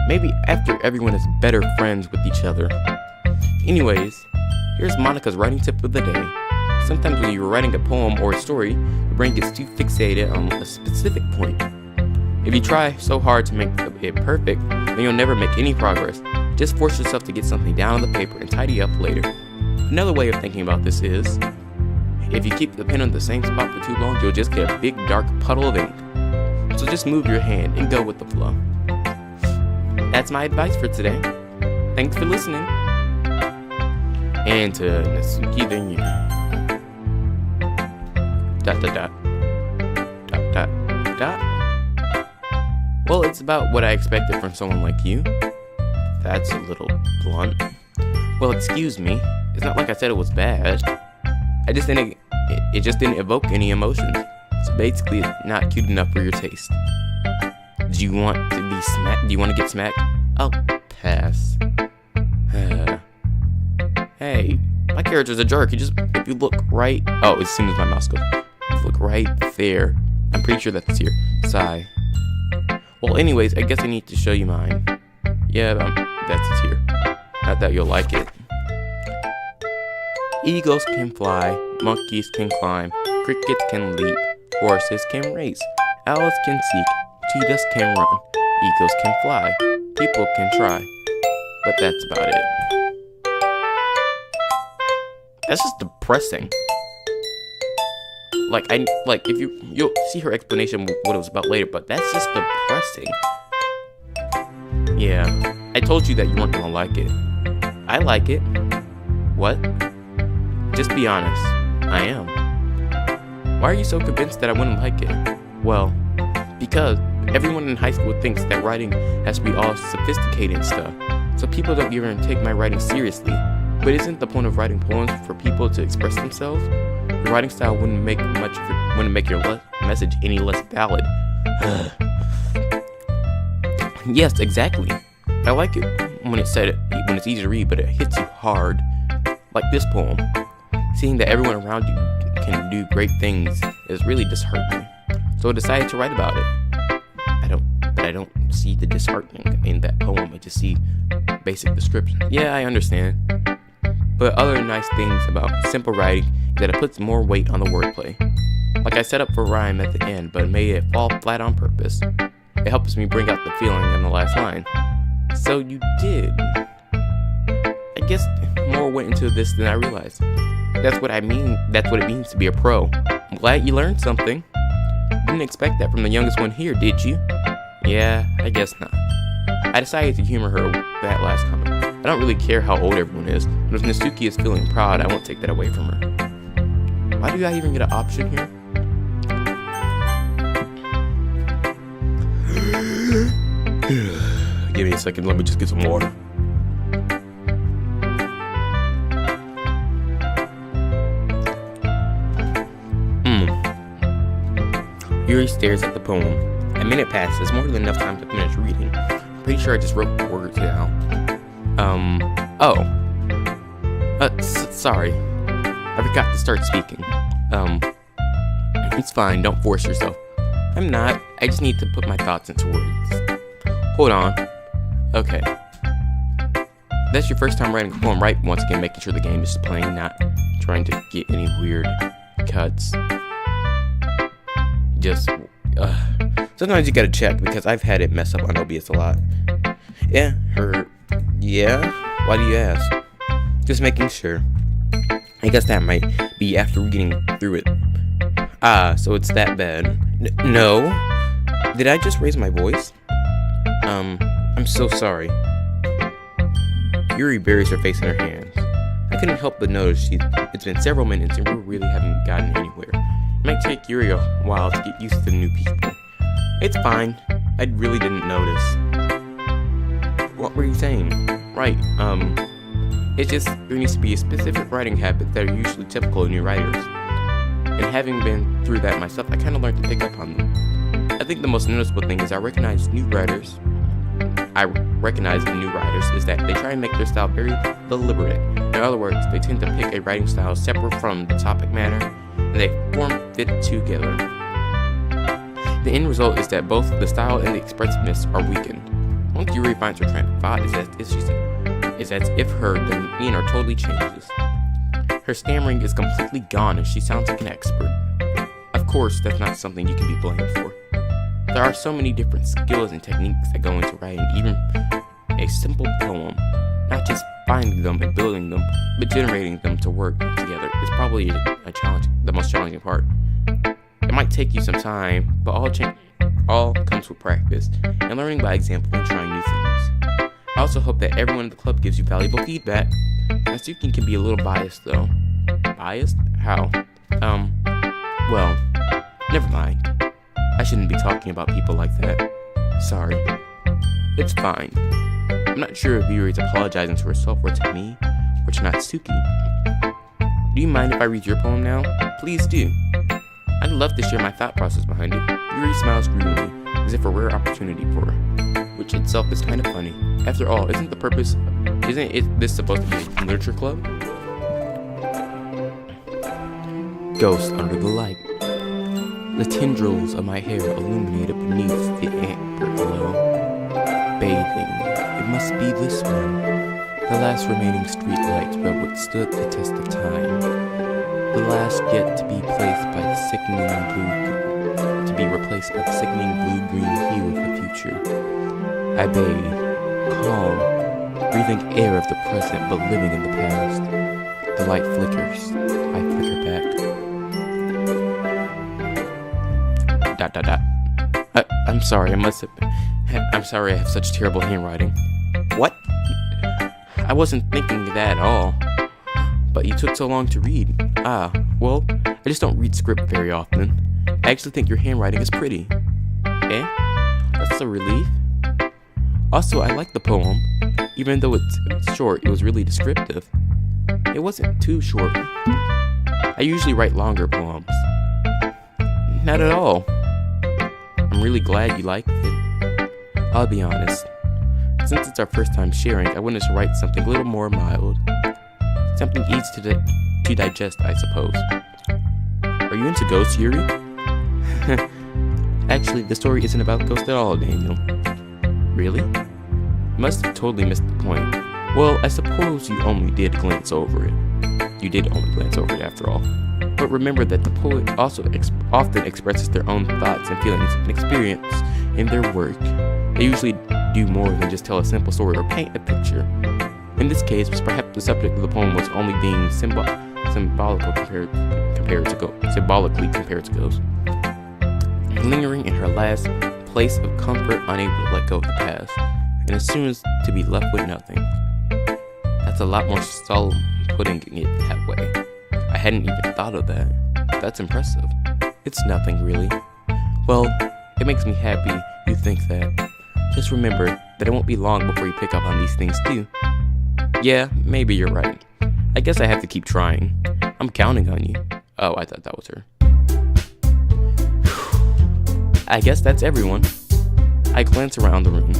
Speaker 1: Maybe after everyone is better friends with each other. Anyways, here's Monica's writing tip of the day. Sometimes when you're writing a poem or a story, your brain gets too fixated on a specific point. If you try so hard to make it perfect, then you'll never make any progress. Just force yourself to get something down on the paper and tidy up later. Another way of thinking about this is, if you keep the pen on the same spot for too long, you'll just get a big dark puddle of ink. So just move your hand and go with the flow. That's my advice for today. Thanks for listening. And to Natsuki the New. ... Well, it's about what I expected from someone like you. That's a little blunt. Well, excuse me. It's not like I said it was bad. It just didn't evoke any emotions. So basically, it's not cute enough for your taste. Do you want to be smacked? Do you want to get smacked? I'll pass. Hey, my character's a jerk. If you look right... Oh, as soon as my mouse goes. If you look right there. I'm pretty sure that's here. Sigh. Well, anyways, I guess I need to show you mine. Yeah, that's it here. Not that you'll like it. Eagles can fly, monkeys can climb, crickets can leap, horses can race, owls can seek, cheetahs can run, eagles can fly, people can try, but that's about it. That's just depressing. If you'll see her explanation of what it was about later, but that's just depressing. Yeah, I told you that you weren't gonna like it. I like it. What? Just be honest. I am. Why are you so convinced that I wouldn't like it? Well, because everyone in high school thinks that writing has to be all sophisticated and stuff, so people don't even take my writing seriously. But isn't the point of writing poems for people to express themselves? Your writing style wouldn't make your message any less valid. Yes, exactly. I like it when it's easy to read, but it hits you hard. Like this poem. Seeing that everyone around you can do great things is really disheartening. So I decided to write about it. I don't see the disheartening in that poem. I just see basic description. Yeah, I understand. But other nice things about simple writing is that it puts more weight on the wordplay. Like I set up for rhyme at the end, but made it fall flat on purpose. It helps me bring out the feeling in the last line. So you did. I guess more went into this than I realized. That's what it means to be a pro. I'm glad you learned something. Didn't expect that from the youngest one here, did you? Yeah, I guess not. I decided to humor her with that last comment. I don't really care how old everyone is, but if Natsuki is feeling proud, I won't take that away from her. Why do I even get an option here? Give me a second, let me just get some water. Yuri stares at the poem. A minute passes, more than enough time to finish reading. Pretty sure I just wrote the words down. Sorry. I forgot to start speaking. It's fine, don't force yourself. I'm not, I just need to put my thoughts into words. Hold on. Okay. That's your first time writing a poem, right? Once again, making sure the game is playing, not trying to get any weird cuts. Just, sometimes you gotta check, because I've had it mess up on OBS a lot. Yeah? Why do you ask? Just making sure. I guess that might be after reading through it. Ah, so it's that bad. No? Did I just raise my voice? I'm so sorry. Yuri buries her face in her hands. I couldn't help but notice it's been several minutes and we really haven't gotten anywhere. It might take Yuri a while to get used to the new people. It's fine. I really didn't notice. What were you saying? Right, it's just there needs to be a specific writing habit that are usually typical of new writers. And having been through that myself, I kind of learned to pick up on them. I think the most noticeable thing is I recognize in new writers is that they try and make their style very deliberate. In other words, they tend to pick a writing style separate from the topic matter, and they fit together. The end result is that both the style and the expressiveness are weakened. Once Yuri finds her train of thought, it's as if her demeanor totally changes. Her stammering is completely gone and she sounds like an expert. Of course, that's not something you can be blamed for. There are so many different skills and techniques that go into writing even a simple poem. Not just finding them and building them, but generating them to work together is probably the most challenging part. It might take you some time, but all comes with practice and learning by example and trying new things. I also hope that everyone in the club gives you valuable feedback. Natsuki can be a little biased though. Biased? How? Well, never mind. I shouldn't be talking about people like that. Sorry. It's fine. I'm not sure if Yuri's apologizing to herself or to me, or to Natsuki. Do you mind if I read your poem now? Please do. I'd love to share my thought process behind it. Yuri smiles gloomily, as if a rare opportunity for her, which itself is kind of funny. After all, isn't this supposed to be a literature club? Ghost under the light. The tendrils of my hair illuminated beneath the amber glow. Bathing, it must be this one. The last remaining street lights where what stood the test of time. The last yet to be replaced by the sickening blue-green hue of the future. I bathe, calm, breathing air of the present but living in the past. The light flickers. I flicker back. ... I'm sorry, I'm sorry I have such terrible handwriting. What? I wasn't thinking that at all. But you took so long to read. Well, I just don't read script very often. I actually think your handwriting is pretty. Eh? That's a relief. Also, I like the poem. Even though it's short, it was really descriptive. It wasn't too short. I usually write longer poems. Not at all. I'm really glad you liked it. I'll be honest. Since it's our first time sharing, I wanted to write something a little more mild. Something easy to digest, I suppose. Are you into ghosts, Yuri? Actually, the story isn't about ghosts at all, Daniel. Really? You must have totally missed the point. Well, I suppose you only did glance over it. You did only glance over it after all. But remember that the poet also often expresses their own thoughts and feelings and experience in their work. They usually do more than just tell a simple story or paint a picture. In this case, perhaps the subject of the poem was only being symbolically compared to ghosts. Lingering in her last place of comfort, unable to let go of the past, and as soon as to be left with nothing. That's a lot more solemn putting it that way. I hadn't even thought of that. That's impressive. It's nothing, really. Well, it makes me happy you think that. Just remember that it won't be long before you pick up on these things, too. Yeah, maybe you're right. I guess I have to keep trying. I'm counting on you. Oh, I thought that was her. I guess that's everyone. I glance around the room.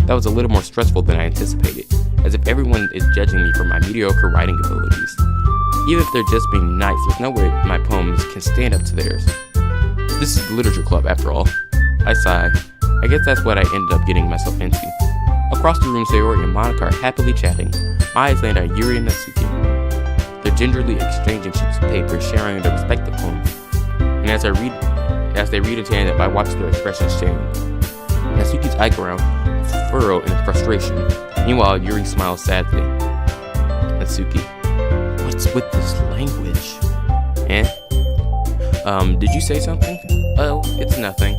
Speaker 1: That was a little more stressful than I anticipated, as if everyone is judging me for my mediocre writing abilities. Even if they're just being nice, there's no way my poems can stand up to theirs. This is the literature club, after all. I sigh. I guess that's what I ended up getting myself into. Across the room, Sayori and Monica are happily chatting. My eyes land on Yuri and Natsuki. They're gingerly exchanging sheets of paper, sharing their respective poems. And as they read a tandem, I watch their expressions change. Natsuki's eyebrow furrow in frustration. Meanwhile, Yuri smiles sadly. Natsuki, what's with this language? Did you say something? Oh, it's nothing.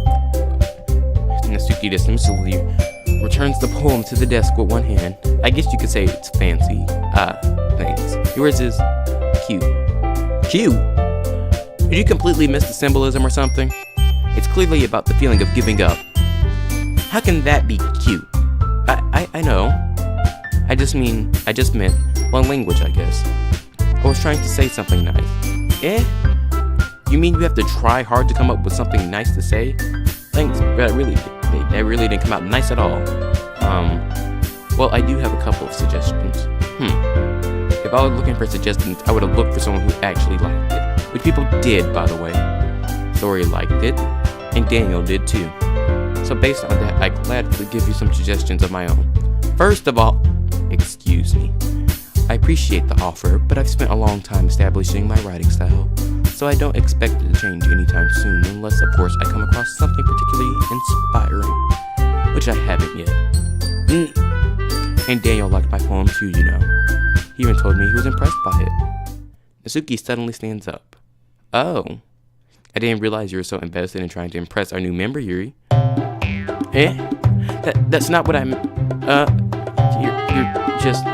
Speaker 1: Natsuki dismissively returns the poem to the desk with one hand. I guess you could say it's fancy. Thanks. Yours is cute. Cute? Did you completely miss the symbolism or something? It's clearly about the feeling of giving up. How can that be cute? I know. I just meant one language, I guess. I was trying to say something nice. You mean you have to try hard to come up with something nice to say? Thanks, but that really didn't come out nice at all. Well, I do have a couple of suggestions. If I was looking for suggestions, I would have looked for someone who actually liked it. Which people did, by the way. Sayori liked it, and Daniel did too. So based on that, I gladly give you some suggestions of my own. First of all, excuse me. I appreciate the offer, but I've spent a long time establishing my writing style, so I don't expect it to change anytime soon, unless, of course, I come across something particularly inspiring, which I haven't yet. And Daniel liked my poem too, you know. He even told me he was impressed by it. Natsuki suddenly stands up. Oh, I didn't realize you were so invested in trying to impress our new member, Yuri. That's not what I'm...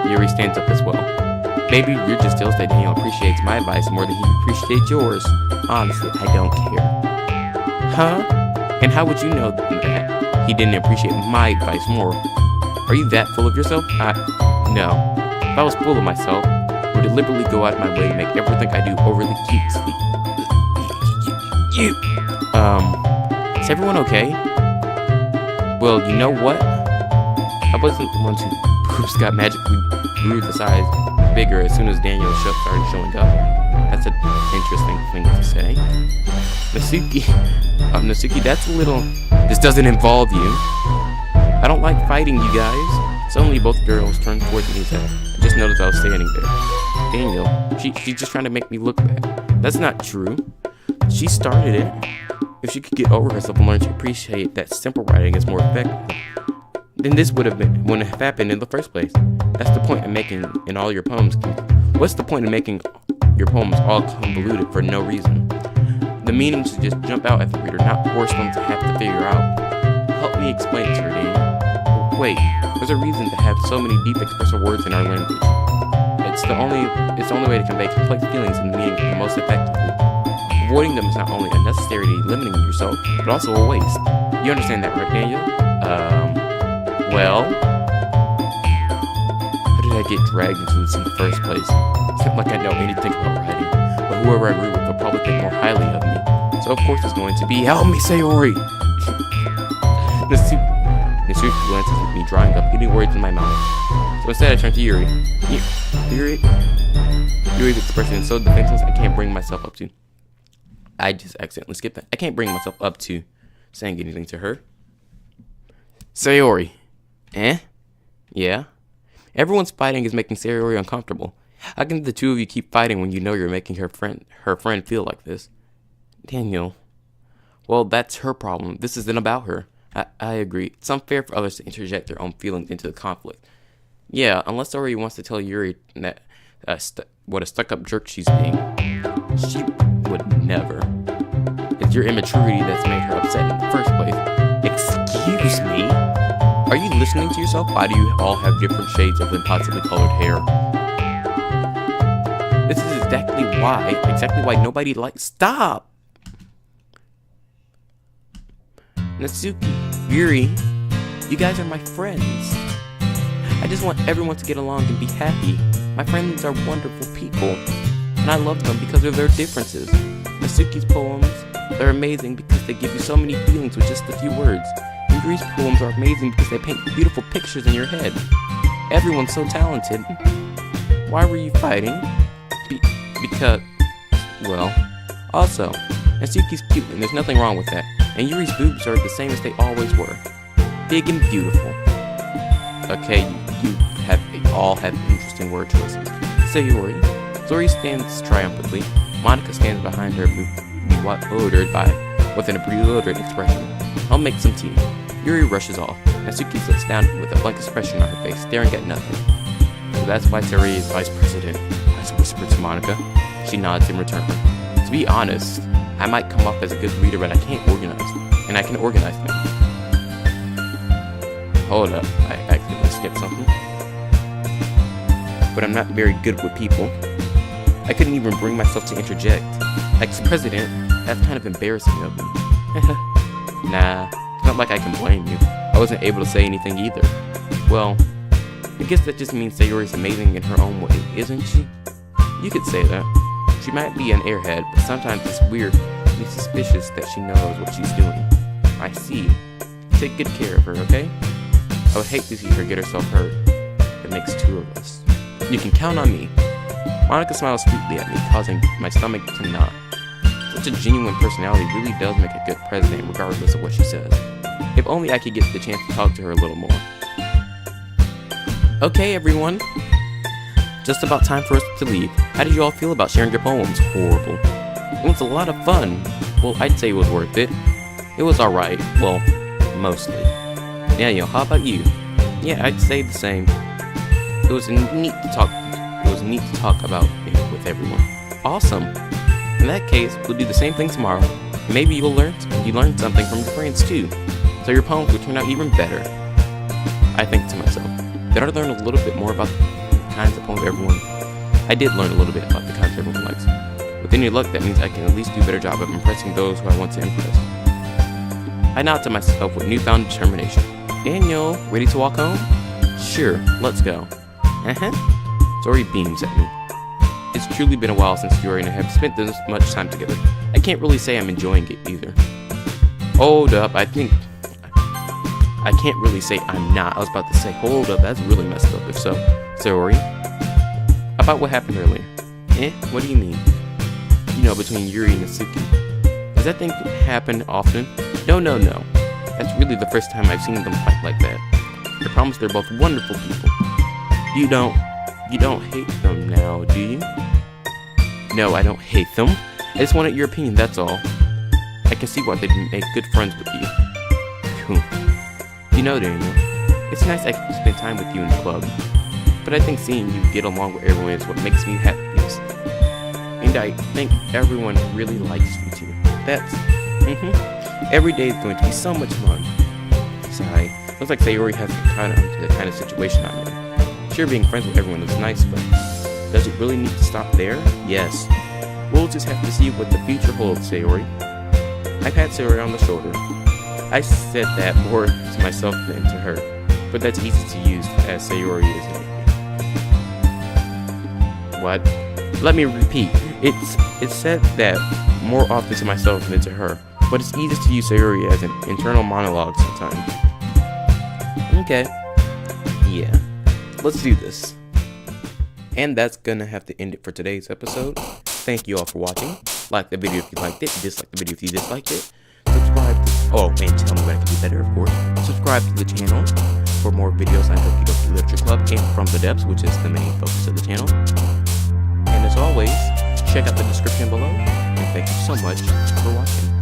Speaker 1: Yuri stands up as well. Maybe you're just jealous that Daniel appreciates my advice more than he appreciates yours. Honestly, I don't care. Huh? And how would you know that he didn't appreciate my advice more? Are you that full of yourself? No. If I was full of myself, I would deliberately go out of my way to make everything I do overly cute. Is everyone okay? Well, you know what? I wasn't the one whose boobs got magically grew the size bigger as soon as Daniel started showing up. That's an interesting thing to say. Natsuki, that's a little... This doesn't involve you. I don't like fighting, you guys. Suddenly, both girls turned towards me and I just noticed I was standing there. Daniel, she's just trying to make me look bad. That's not true. She started it. If she could get over herself and learn to appreciate that simple writing is more effective, then this wouldn't have happened in the first place. That's the point of making in all your poems. What's the point of making your poems all convoluted for no reason? The meaning should just jump out at the reader, not force them to have to figure out. Help me explain it to her, Daniel. Wait, there's a reason to have so many deep expressive words in our language. It's the only way to convey complex feelings and meaning most effectively. Avoiding them is not only unnecessary to limiting yourself, but also a waste. You understand that, right, Daniel? Well, how did I get dragged into this in the first place? It's not like I know anything about writing, but whoever I agree with will probably think more highly of me. So of course it's going to be, help me, Sayori! Natsuki glances at me, drawing up any words in my mouth. So instead I turn to Yuri. Yuri's expression is so defenseless I can't bring myself up to. I just accidentally skipped that. I can't bring myself up to saying anything to her. Sayori. Yeah? Everyone's fighting is making Sayori uncomfortable. How can the two of you keep fighting when you know you're making her friend feel like this? Daniel. Well, that's her problem. This isn't about her. I agree. It's unfair for others to interject their own feelings into the conflict. Yeah, unless Sayori wants to tell Yuri that what a stuck-up jerk she's being. She would never. It's your immaturity that's made her upset in the first place. Excuse me? Are you listening to yourself? Why do you all have different shades of impossibly colored hair? This is exactly why, exactly why nobody likes. Stop! Natsuki, Yuri, you guys are my friends. I just want everyone to get along and be happy. My friends are wonderful people, and I love them because of their differences. Natsuki's poems are amazing because they give you so many feelings with just a few words. And Yuri's poems are amazing because they paint beautiful pictures in your head. Everyone's so talented. Why were you fighting? Because, well, also, Natsuki's cute and there's nothing wrong with that. And Yuri's boobs are the same as they always were. Big and beautiful. Okay, you all have interesting word choices. Sayori. Sayori stands triumphantly. Monica stands behind her, bewildered with an bewildered expression. I'll make some tea. Yuri rushes off. Natsuki sits down with a blank expression on her face, staring at nothing. So that's why Sayori is vice president, I whispered to Monica. She nods in return. To be honest, I might come off as a good leader, but I can't organize. And I can organize things. Hold up, I accidentally skipped something. But I'm not very good with people. I couldn't even bring myself to interject. Ex-president, that's kind of embarrassing of me. Nah, it's not like I can blame you. I wasn't able to say anything either. Well, I guess that just means Sayori's amazing in her own way, isn't she? You could say that. She might be an airhead, but sometimes it's weirdly suspicious that she knows what she's doing. I see. Take good care of her, okay? I would hate to see her get herself hurt. It makes two of us. You can count on me. Monica smiles sweetly at me, causing my stomach to knot. Such a genuine personality really does make a good president, regardless of what she says. If only I could get the chance to talk to her a little more. Okay, everyone. Just about time for us to leave. How did you all feel about sharing your poems? Horrible. It was a lot of fun. Well, I'd say it was worth it. It was alright. Well, mostly. Daniel, how about you? Yeah, I'd say the same. It was neat to talk about it with everyone. Awesome. In that case, we'll do the same thing tomorrow. Maybe you learn something from your friends too. So your poems will turn out even better. I think to myself, did I learn a little bit more about the kinds of poems everyone? I did learn a little bit about the kinds everyone likes. With any luck, that means I can at least do a better job of impressing those who I want to impress. I nod to myself with newfound determination. Daniel, ready to walk home? Sure, let's go. Sayori beams at me. It's truly been a while since Yuri and I have spent this much time together. I can't really say I'm enjoying it either. Hold up, I can't really say I'm not. I was about to say, hold up, that's really messed up. If so, Sayori, about what happened earlier. What do you mean? You know, between Yuri and Natsuki. Does that thing happen often? No. That's really the first time I've seen them fight like that. I promise they're both wonderful people. You don't hate them now, do you? No, I don't hate them. I just wanted your opinion, that's all. I can see why they'd make good friends with you. Cool. You know, Daniel, it's nice I can spend time with you in the club. But I think seeing you get along with everyone is what makes me happiest. And I think everyone really likes you too. That's, Every day is going to be so much fun. Sigh. Looks like Sayori has the kind of situation I'm in. Sure, being friends with everyone is nice, but does it really need to stop there? Yes. We'll just have to see what the future holds, Sayori. I pat Sayori on the shoulder. I said that more to myself than to her, but that's easy to use as Sayori is. What? Let me repeat. It's said that more often to myself than to her, but it's easy to use Sayori as an internal monologue sometimes. Okay. Yeah. Let's do this. And that's gonna have to end it for today's episode. Thank you all for watching. Like the video if you liked it. Dislike the video if you disliked it. Subscribe. And tell me what I can do better, of course. Subscribe to the channel for more videos on Doki Doki Literature Club and From the Depths, which is the main focus of the channel. And as always, check out the description below. And thank you so much for watching.